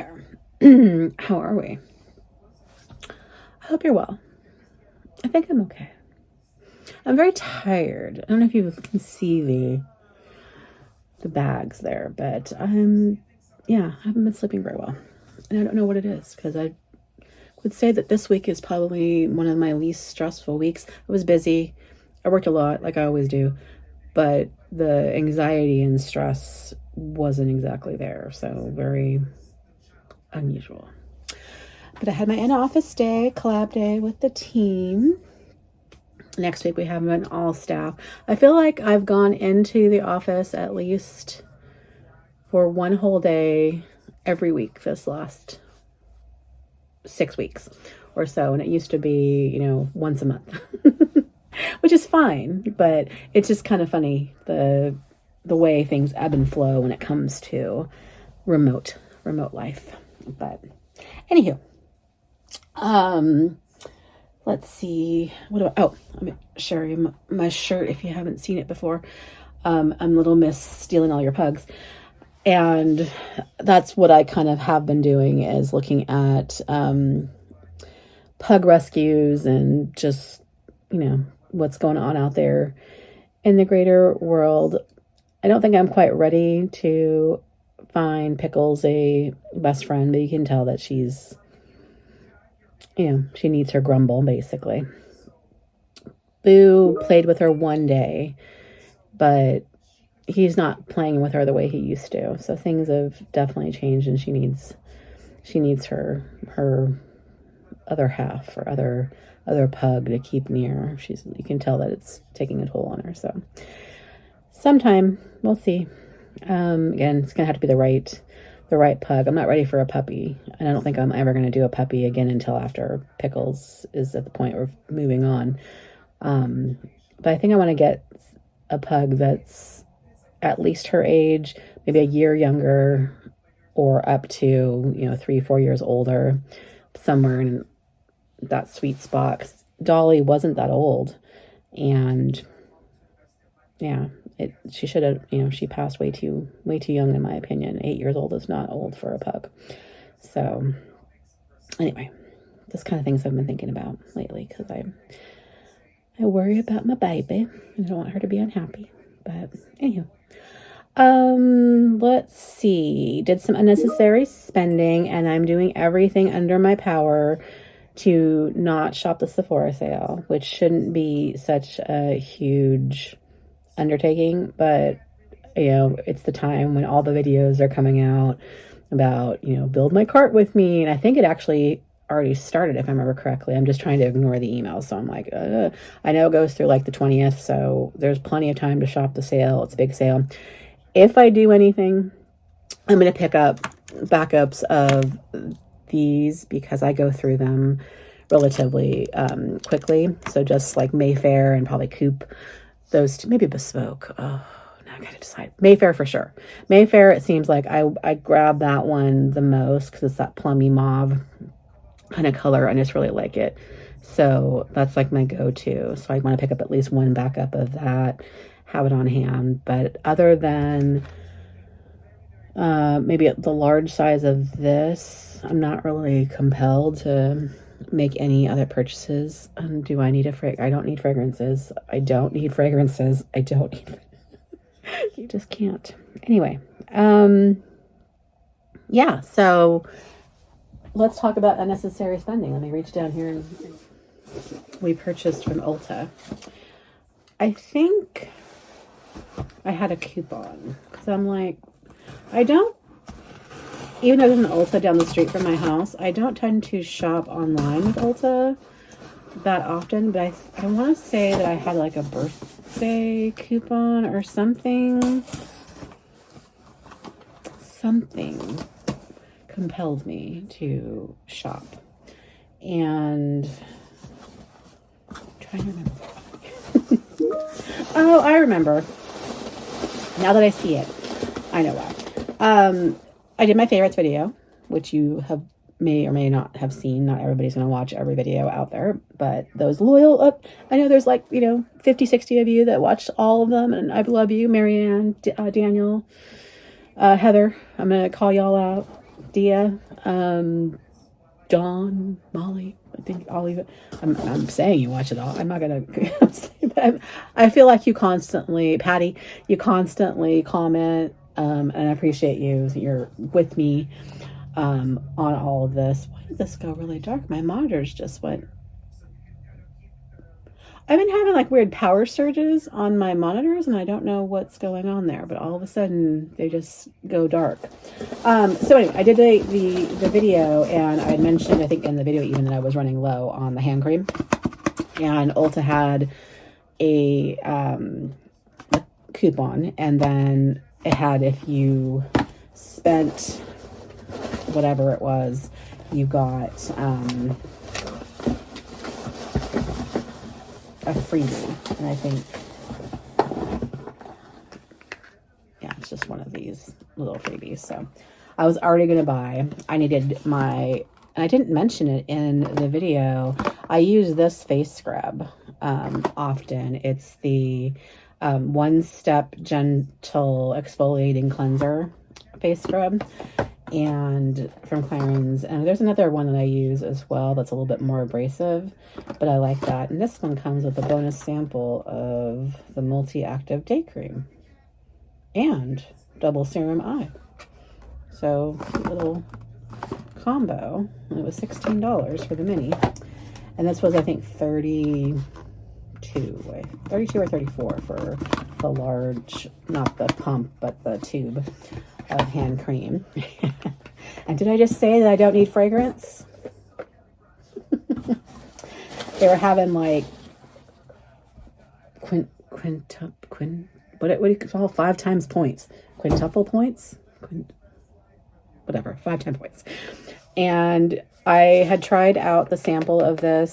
there. How are we? I hope you're well. I think I'm okay. I'm very tired. I don't know if you can see the bags there, but I haven't been sleeping very well. And I don't know what it is, because I would say that this week is probably one of my least stressful weeks. I was busy. I worked a lot, like I always do, but the anxiety and stress wasn't exactly there. So very unusual. But I had my in-office day, collab day with the team. Next week we have an all staff. I feel like I've gone into the office at least for one whole day every week this last 6 weeks or so. And it used to be, once a month, which is fine, but it's just kind of funny the way things ebb and flow when it comes to remote life. But anywho, let's see. Let me show you my shirt if you haven't seen it before. I'm Little Miss Stealing All Your Pugs. And that's what I kind of have been doing, is looking at pug rescues and just, what's going on out there in the greater world. I don't think I'm quite ready to find Pickles a best friend, but you can tell that she's, she needs her grumble, basically. Boo played with her one day, but he's not playing with her the way he used to. So things have definitely changed, and she needs her other half, or other pug to keep near. You can tell that it's taking a toll on her. So sometime we'll see. Again, it's gonna have to be the right pug. I'm not ready for a puppy, and I don't think I'm ever gonna do a puppy again until after Pickles is at the point we're moving on. But I think I want to get a pug that's at least her age, maybe a year younger, or up to 3-4 years older, somewhere in that sweet spot. Dolly wasn't that old, and she should have, she passed way too young, in my opinion. 8 years old is not old for a pug. So anyway, this kind of things I've been thinking about lately, because I worry about my baby and I don't want her to be unhappy. But anywho, let's see. Did some unnecessary spending, and I'm doing everything under my power to not shop the Sephora sale, which shouldn't be such a huge undertaking, but it's the time when all the videos are coming out about, build my cart with me. And I think it actually already started, if I remember correctly. I'm just trying to ignore the emails. So I'm like, I know it goes through like the 20th. So there's plenty of time to shop the sale. It's a big sale. If I do anything, I'm going to pick up backups of these, because I go through them relatively quickly. So just like Mayfair and probably Coupe, those two, maybe Bespoke. Oh, now I gotta decide. Mayfair for sure. Mayfair, it seems like I grab that one the most, because it's that plummy mauve kind of color. I just really like it. So that's like my go-to. So I want to pick up at least one backup of that, have it on hand. But other than maybe the large size of this, I'm not really compelled to make any other purchases. Do I need I don't need fragrances. I don't need fragrances. I don't need you just can't. Anyway, so let's talk about unnecessary spending. Let me reach down here, and we purchased from Ulta. I think I had a coupon, because I'm like, even though there's an Ulta down the street from my house, I don't tend to shop online with Ulta that often, but I want to say that I had like a birthday coupon or something. Something compelled me to shop. And I'm trying to remember. Oh, I remember. Now that I see it, I know why. I did my favorites video, which you may or may not have seen. Not everybody's going to watch every video out there, but those loyal, I know there's like, 50, 60 of you that watched all of them, and I love you, Marianne, Daniel, Heather. I'm going to call y'all out. Dia, Dawn, Molly. I think I'll leave it. I'm saying you watch it all. I'm not gonna. I feel like you constantly, Patty, you constantly comment, and I appreciate you. You're with me on all of this. Why did this go really dark? My monitors just went. I've been having like weird power surges on my monitors, and I don't know what's going on there, but all of a sudden they just go dark. So anyway, I did the video, and I mentioned, I think in the video even, that I was running low on the hand cream, and Ulta had a coupon, and then it had, if you spent whatever it was, you got a freebie. And I think, yeah, it's just one of these little freebies. So I was already going to buy. I needed my, and I didn't mention it in the video, I use this face scrub often. It's the One Step Gentle Exfoliating Cleanser face scrub, and from Clarins. And there's another one that I use as well that's a little bit more abrasive, but I like that. And this one comes with a bonus sample of the multi-active day cream and double serum eye. So little combo, and it was $16 for the mini, and this was, I think, 32 or 34 for the large, not the pump but the tube of hand cream. And did I just say that I don't need fragrance? They were having like what do you call 5 times points, quintuple points, whatever, 5 times points. And I had tried out the sample of this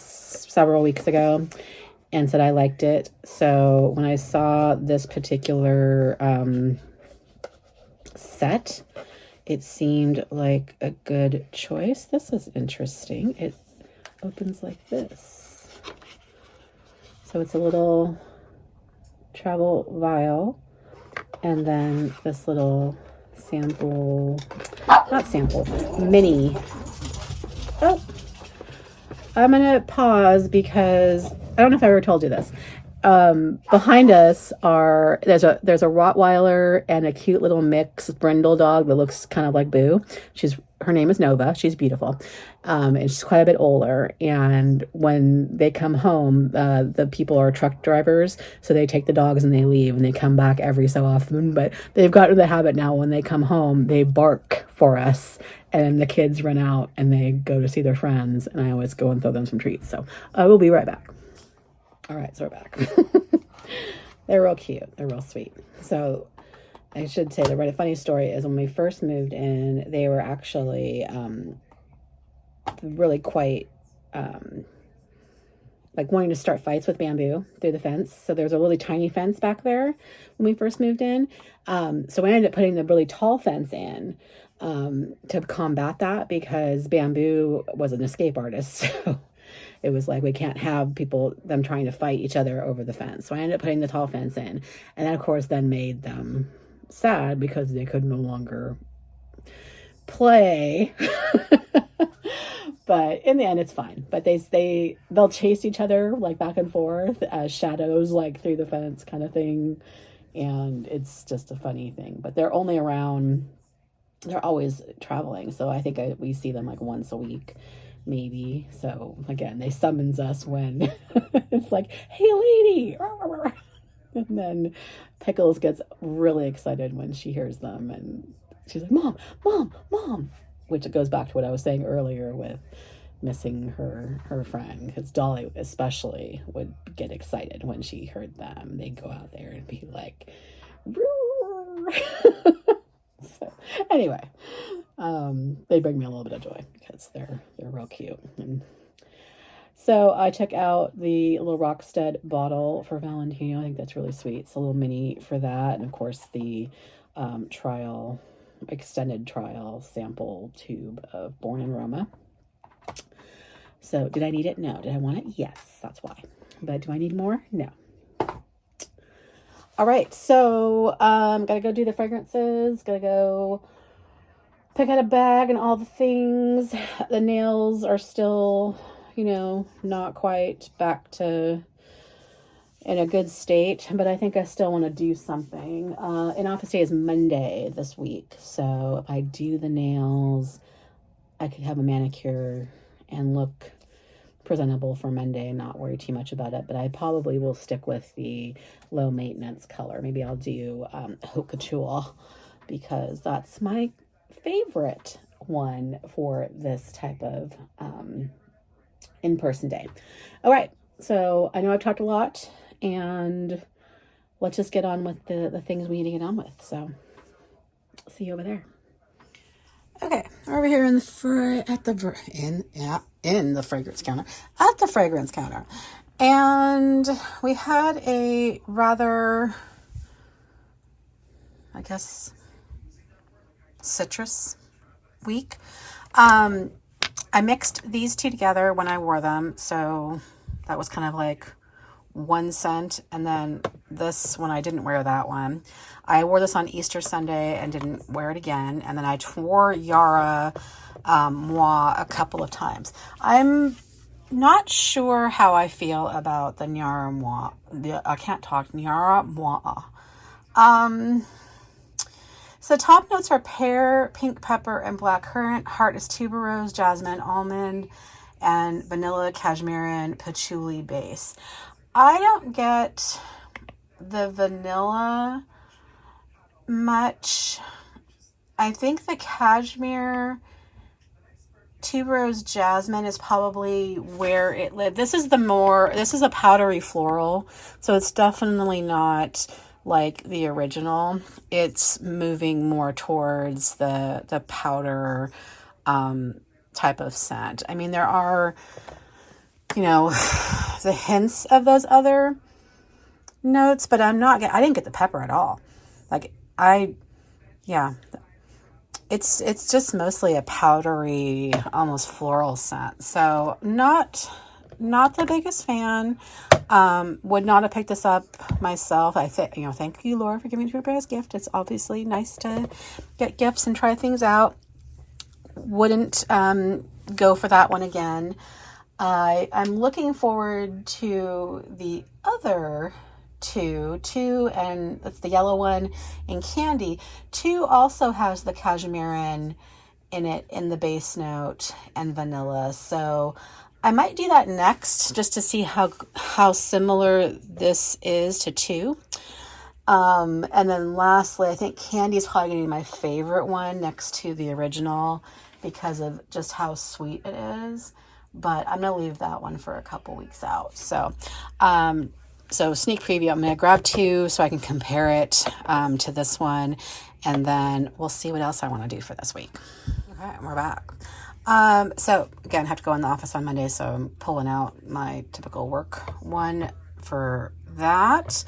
several weeks ago and said I liked it. So when I saw this particular set, it seemed like a good choice. This is interesting. It opens like this. So it's a little travel vial, and then this little sample, not sample, mini. Oh, I'm gonna pause because I don't know if I ever told you this. Behind us are, there's a Rottweiler and a cute little mixed brindle dog that looks kind of like Boo. Her name is Nova. She's beautiful. And she's quite a bit older. And when they come home, the people are truck drivers. So they take the dogs and they leave, and they come back every so often. But they've gotten the habit now, when they come home, they bark for us. And the kids run out and they go to see their friends. And I always go and throw them some treats. So I will be right back. All right, so we're back. They're real cute. They're real sweet. So I should say, the funny story is, when we first moved in, they were actually really quite like wanting to start fights with Bamboo through the fence. So there's a really tiny fence back there when we first moved in. So we ended up putting the really tall fence in to combat that, because Bamboo was an escape artist. So it was like, we can't have them trying to fight each other over the fence. So I ended up putting the tall fence in. And that, of course, then made them sad because they could no longer play. But in the end, it's fine. But they'll chase each other like back and forth as shadows, like through the fence kind of thing. And it's just a funny thing. But they're only around, they're always traveling. So I think we see them like once a week, maybe. So again, they summons us when it's like, hey lady. And then Pickles gets really excited when she hears them, and she's like, mom, mom, mom, which goes back to what I was saying earlier with missing her friend, because Dolly especially would get excited when she heard them. They'd go out there and be like, so anyway, they bring me a little bit of joy because they're real cute. And so I took out the little Rockstead bottle for Valentino. I think that's really sweet. It's a little mini for that. And of course the extended trial sample tube of Born in Roma. So did I need it? No. Did I want it? Yes, that's why. But do I need more? No. All right, so gotta go do the fragrances. Gotta go pick out a bag and all the things. The nails are still, you know, not quite back to in a good state, but I think I still want to do something. And office day is Monday this week, so if I do the nails, I could have a manicure and look presentable for Monday and not worry too much about it. But I probably will stick with the low maintenance color. Maybe I'll do Haute Couture, because that's my favorite one for this type of in-person day. All right, so I know I've talked a lot, and let's just get on with the things we need to get on with. So see you over there. Okay, over here in the fragrance counter, at the fragrance counter, and we had a rather, I guess, citrus week. I mixed these two together when I wore them, so that was kind of like one scent, and then this when I didn't wear that one. I wore this on Easter Sunday and didn't wear it again, and then I wore Yara Moi a couple of times. I'm not sure how I feel about the Yara Moi. I can't talk. Yara Moi. So the top notes are pear, pink pepper, and black currant. Heart is tuberose, jasmine, almond, and vanilla, cashmere, and patchouli base. I don't get the vanilla much. I think the cashmere, tuberose, jasmine is probably where it lived. This is a powdery floral, so it's definitely not like the original. It's moving more towards the powder type of scent. I mean, there are, you know, the hints of those other notes, but I didn't get the pepper at all. Like it's just mostly a powdery, almost floral scent. So not the biggest fan. Would not have picked this up myself. Thank you, Laura, for giving it to me as a gift. It's obviously nice to get gifts and try things out. Wouldn't go for that one again. I'm looking forward to the other two, and it's the yellow one in Candy. 2 also has the cashmere in it in the base note and vanilla. So I might do that next just to see how similar this is to 2. And then lastly, I think Candy is probably going to be my favorite one next to the original because of just how sweet it is. But I'm going to leave that one for a couple weeks out. So, so sneak preview, I'm going to grab 2 so I can compare it to this one. And then we'll see what else I want to do for this week. Okay, we're back. So again, I have to go in the office on Monday, so I'm pulling out my typical work one for that.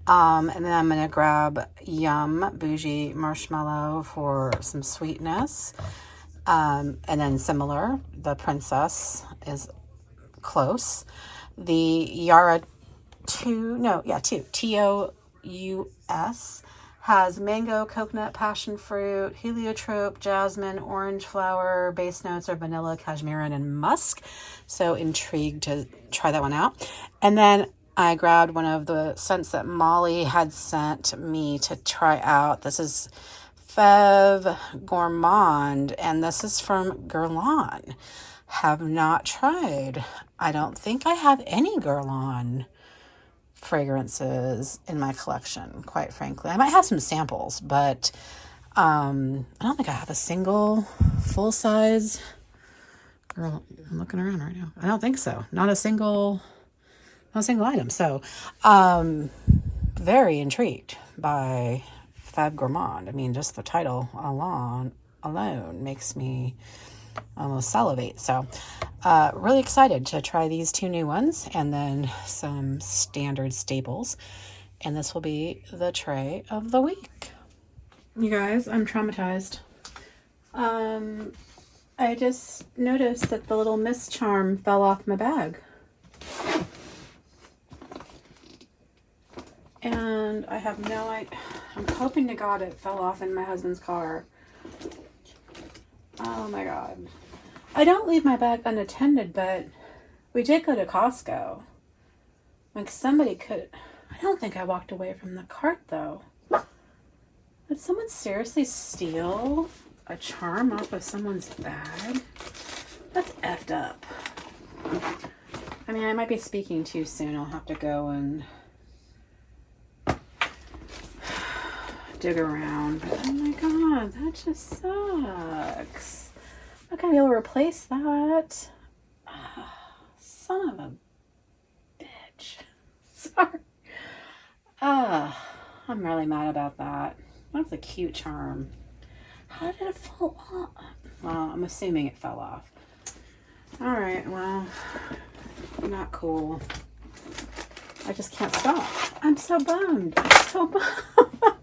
And then I'm going to grab Boujee Marshmallow for some sweetness. And then similar, the Princess is close. The Yara two, Tous, has mango, coconut, passion fruit, heliotrope, jasmine, orange flower. Base notes are vanilla, cashmere, and musk. So intrigued to try that one out. And then I grabbed one of the scents that Molly had sent me to try out. This is Feve Gourmande, and this is from Guerlain. Have not tried. I don't think I have any Guerlain fragrances in my collection, quite frankly. I might have some samples, but I don't think I have a single full-size girl. I'm looking around right now. I don't think so. Not a single item. So very intrigued by Feve Gourmande. I mean, just the title alone makes me almost salivate. So really excited to try these 2 new ones and then some standard staples. And this will be the tray of the week. You guys, I'm traumatized. I just noticed that the little mist charm fell off my bag. And I have no idea. I'm hoping to God it fell off in my husband's car. Oh my God. I don't leave my bag unattended, but we did go to Costco. Like somebody could, I don't think I walked away from the cart though. Did someone seriously steal a charm off of someone's bag? That's effed up. I mean, I might be speaking too soon. I'll have to go and dig around. But oh my God, that just sucks. I'm not gonna be able to replace that. Son of a bitch. Sorry. I'm really mad about that. That's a cute charm. How did it fall off? Well, I'm assuming it fell off. All right, well, not cool. I just can't stop. I'm so bummed. I'm so bummed.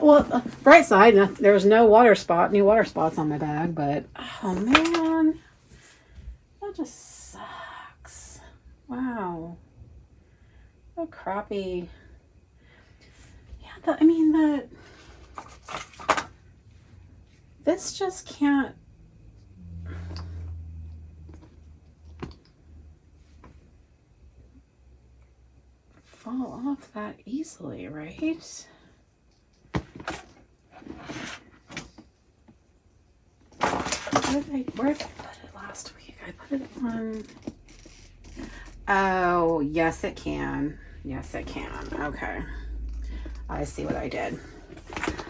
Well, bright side, there was no water spots on my bag, but oh man, that just sucks. Wow. So crappy. Yeah, this just can't. Fall off that easily, right? Where did I put it last week? I put it on. Oh, yes, it can. Yes, it can. Okay. I see what I did.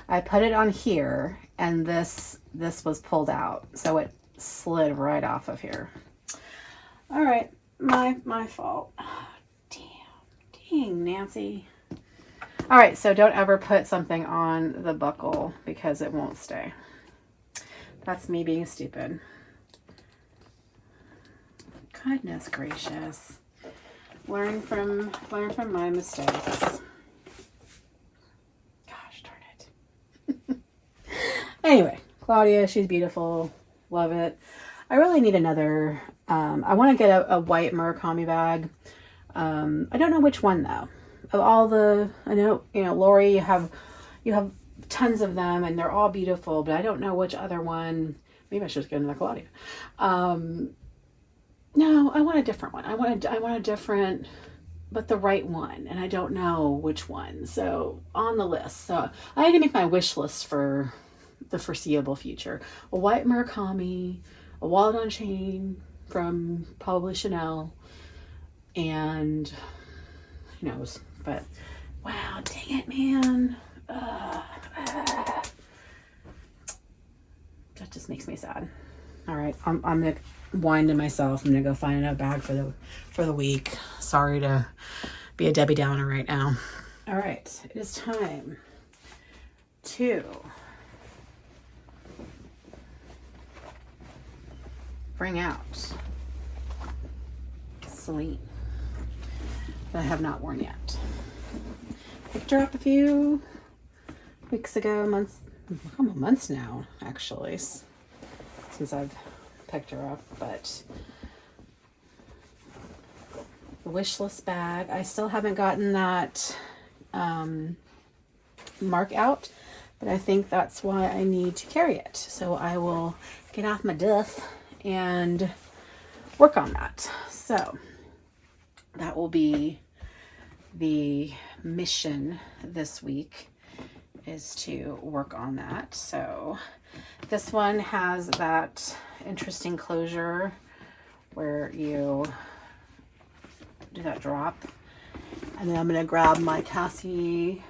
I put it on here, and this was pulled out, so it slid right off of here. All right, my fault. Oh, dang, Nancy. All right, so don't ever put something on the buckle because it won't stay. That's me being stupid. Goodness gracious. Learn from my mistakes. Gosh darn it. Anyway, Claudia, she's beautiful. Love it. I really need another, I want to get a white Murakami bag. I don't know which one though. Of all the, I know, Lori, you have tons of them and they're all beautiful, but I don't know which other one. Maybe I should just get another Claudia. No, I want a different one. I want a different, but the right one, and I don't know which one. So on the list. So I can make my wish list for the foreseeable future. A white Murakami, a wallet on chain from probably Chanel, and who knows. But wow, dang it, man. That just makes me sad. All right, I'm gonna whine to myself. I'm gonna go find a bag for the week. Sorry to be a Debbie Downer right now. All right, it is time to bring out Celine that I have not worn yet. Picked her up a few weeks ago, months now, actually, since I've picked her up. But the wish list bag, I still haven't gotten that mark out, but I think that's why I need to carry it. So I will get off my duff and work on that. So that will be the mission this week, is to work on that. So this one has that interesting closure where you do that drop, and then I'm going to grab my Cassie,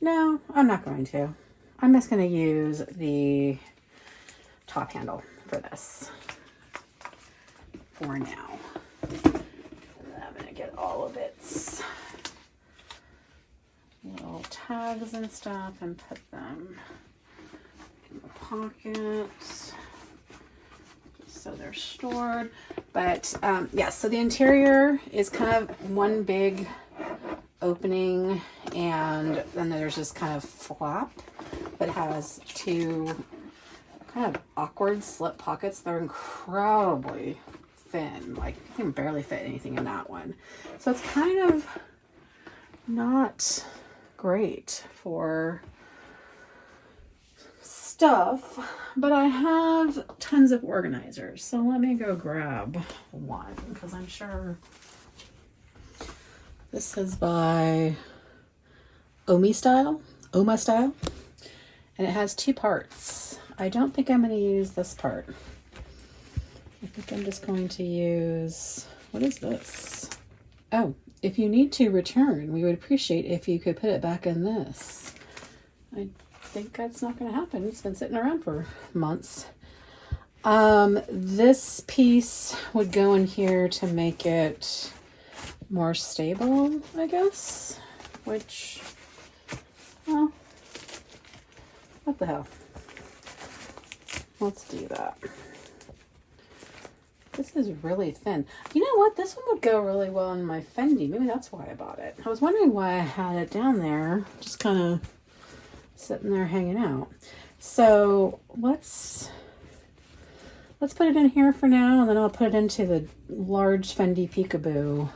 No, I'm not going to. I'm just going to use the top handle for this for now. And then I'm going to get all of its little tags and stuff and put them in the pockets so they're stored. But yes, so the interior is kind of one big opening, and then there's this kind of flap that has two kind of awkward slip pockets. They're incredibly thin, like you can barely fit anything in that one. So it's kind of not great for stuff, but I have tons of organizers. So let me go grab one, because I'm sure this is by Oma Style, and it has 2 parts. I don't think I'm going to use this part. I think I'm just going to use, what is this? Oh, if you need to return, we would appreciate if you could put it back in this. I think that's not going to happen. It's been sitting around for months. This piece would go in here to make it more stable, I guess, which, well, what the hell? Let's do that. This is really thin. You know what? This one would go really well in my Fendi. Maybe that's why I bought it. I was wondering why I had it down there, just kind of sitting there hanging out. So let's put it in here for now, and then I'll put it into the large Fendi Peekaboo,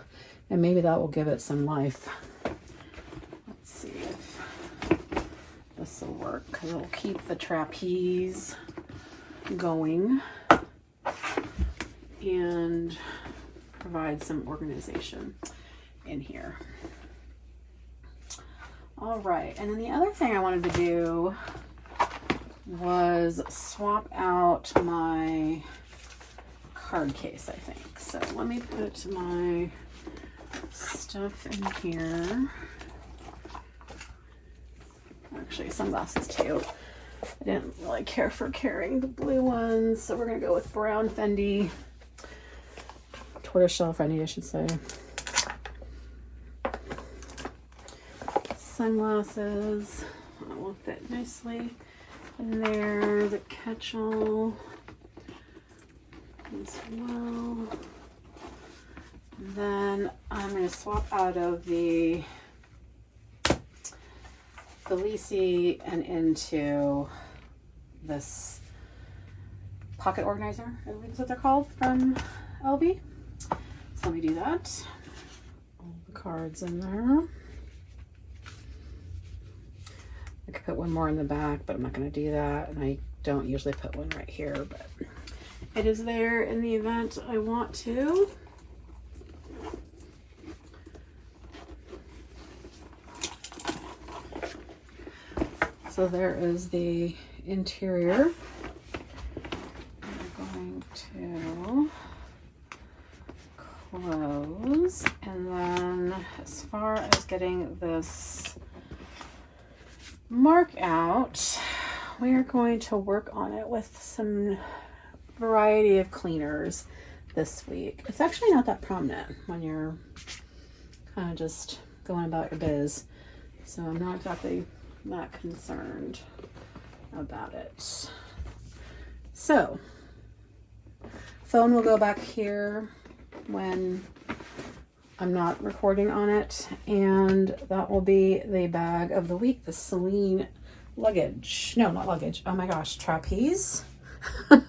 and maybe that will give it some life. Let's see if this will work, because it'll keep the trapeze going and provide some organization in here. All right, and then the other thing I wanted to do was swap out my card case, I think. So let me put my stuff in here. Actually, sunglasses too. I didn't really care for carrying the blue ones, so we're gonna go with brown Fendi. Tortoiseshell Fendi, I should say. Sunglasses. That will fit nicely in there. The catch-all as well. And then I'm going to swap out of the Felici and into this pocket organizer, I think is what they're called, from LV. So let me do that. All the cards in there. I could put one more in the back, but I'm not going to do that. And I don't usually put one right here, but it is there in the event I want to. So there is the interior. I'm going to close, and then as far as getting this mark out, we are going to work on it with some variety of cleaners this week. It's actually not that prominent when you're kind of just going about your biz, so I'm not exactly that concerned about it. So phone will go back here when I'm not recording on it, and that will be the bag of the week, the Celine luggage. No, not luggage. Oh my gosh, trapeze. I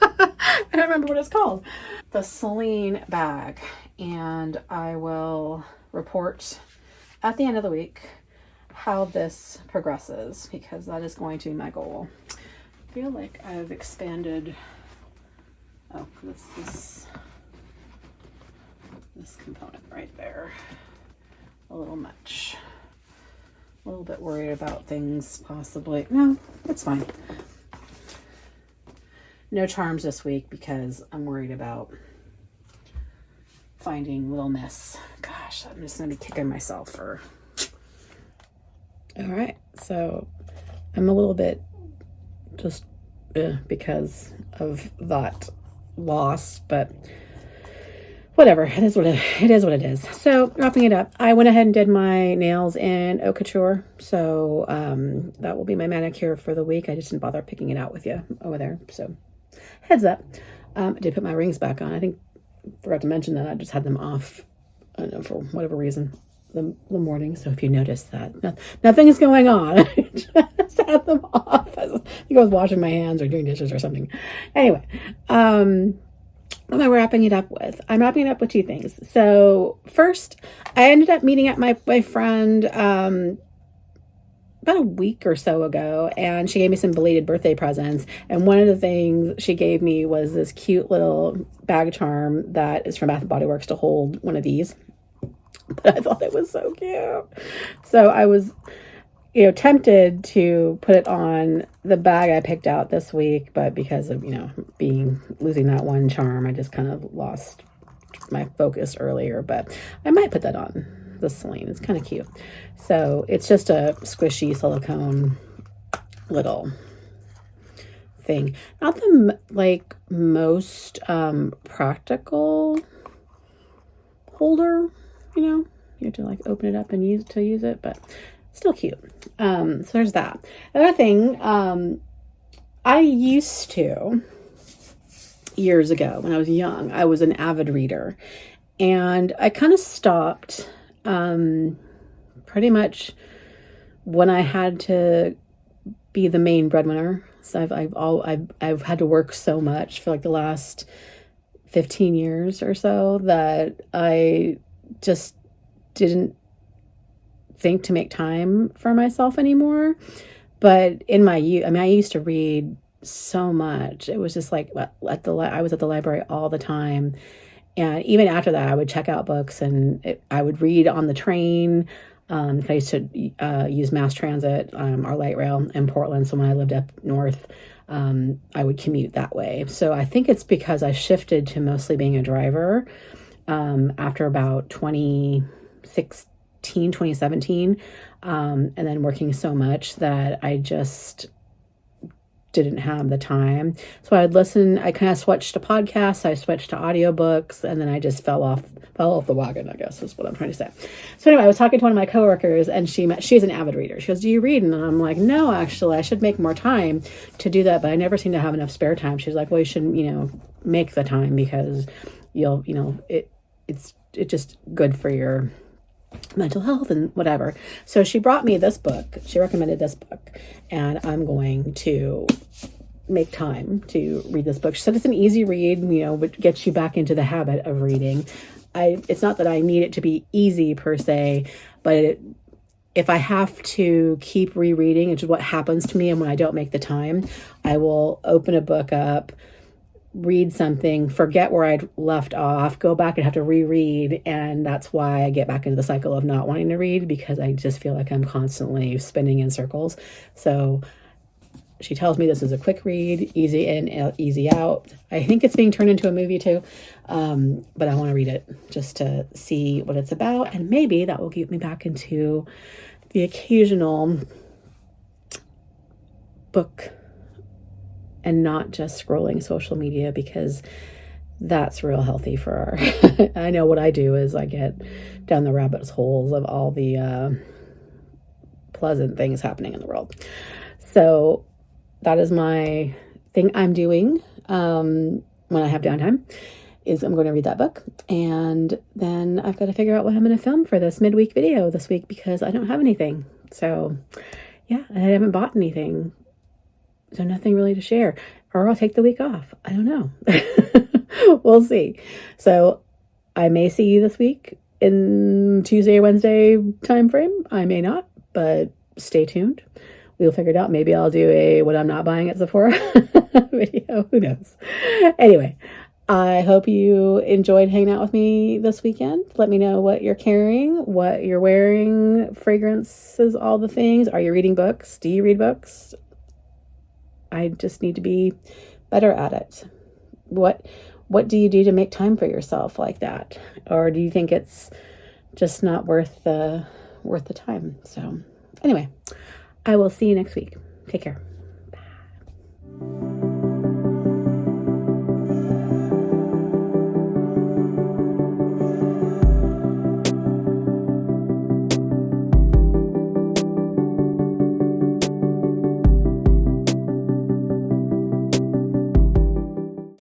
don't remember what it's called. The Celine bag, and I will report at the end of the week how this progresses, because that is going to be my goal. I feel like I've expanded. Oh, this component right there a little much. A little bit worried about things possibly. No, it's fine. No charms this week because I'm worried about finding little mess. Gosh, I'm just gonna be kicking myself for. All right, so I'm a little bit just because of that loss, but whatever, it is what it is. So wrapping it up, I went ahead and did my nails in Haute Couture, so that will be my manicure for the week. I just didn't bother picking it out with you over there, so heads up. I did put my rings back on. I think forgot to mention that I just had them off, I don't know, for whatever reason, the morning. So if you notice that nothing is going on, I just had them off. I think I was washing my hands or doing dishes or something. Anyway, what am I wrapping it up with? I'm wrapping it up with 2 things. So first, I ended up meeting at my friend about a week or so ago, and she gave me some belated birthday presents. And one of the things she gave me was this cute little bag charm that is from Bath and Body Works to hold one of these. But I thought it was so cute. So I was, tempted to put it on the bag I picked out this week, but because of, losing that one charm, I just kind of lost my focus earlier. But I might put that on the Celine. It's kind of cute. So it's just a squishy silicone little thing. Not the most practical holder, you have to open it up and use it, but still cute. So there's that. Another thing, I used to, years ago when I was young, I was an avid reader, and I kind of stopped pretty much when I had to be the main breadwinner. So I've had to work so much for the last 15 years or so that I just didn't think to make time for myself anymore. But in my youth, I used to read so much. It was just I was at the library all the time. And even after that, I would check out books, and I would read on the train. I used to use mass transit, or light rail in Portland. So when I lived up north, I would commute that way. So I think it's because I shifted to mostly being a driver after about 2017, and then working so much that I just didn't have the time. So I kind of switched to podcasts, I switched to audiobooks, and then I just fell off the wagon, I guess is what I'm trying to say. So anyway, I was talking to one of my coworkers, and she's an avid reader. She goes, "Do you read?" And I'm like, "No, actually, I should make more time to do that, but I never seem to have enough spare time." She's like, "Well, you should, make the time, because it's just good for your mental health and whatever." So she brought me this book. She recommended this book, and I'm going to make time to read this book. She said it's an easy read, which gets you back into the habit of reading. It's not that I need it to be easy per se, but if I have to keep rereading, which is what happens to me, and when I don't make the time, I will open a book up, read something, forget where I'd left off, go back and have to reread. And that's why I get back into the cycle of not wanting to read, because I just feel like I'm constantly spinning in circles. So she tells me this is a quick read, easy in, easy out. I think it's being turned into a movie too. But I want to read it just to see what it's about. And maybe that will get me back into the occasional book and not just scrolling social media, because that's real healthy for our I know what I do is I get down the rabbit holes of all the pleasant things happening in the world. So that is my thing I'm doing when I have downtime, is I'm going to read that book, and then I've got to figure out what I'm going to film for this midweek video this week, because I don't have anything. So yeah, I haven't bought anything. So nothing really to share, or I'll take the week off. I don't know. We'll see. So I may see you this week in Tuesday or Wednesday time frame. I may not, but stay tuned. We'll figure it out. Maybe I'll do a what I'm not buying at Sephora video. Who knows? Anyway, I hope you enjoyed hanging out with me this weekend. Let me know what you're carrying, what you're wearing, fragrances, all the things. Are you reading books? Do you read books? I just need to be better at it. What do you do to make time for yourself like that? Or do you think it's just not worth the time? So anyway, I will see you next week. Take care. Bye.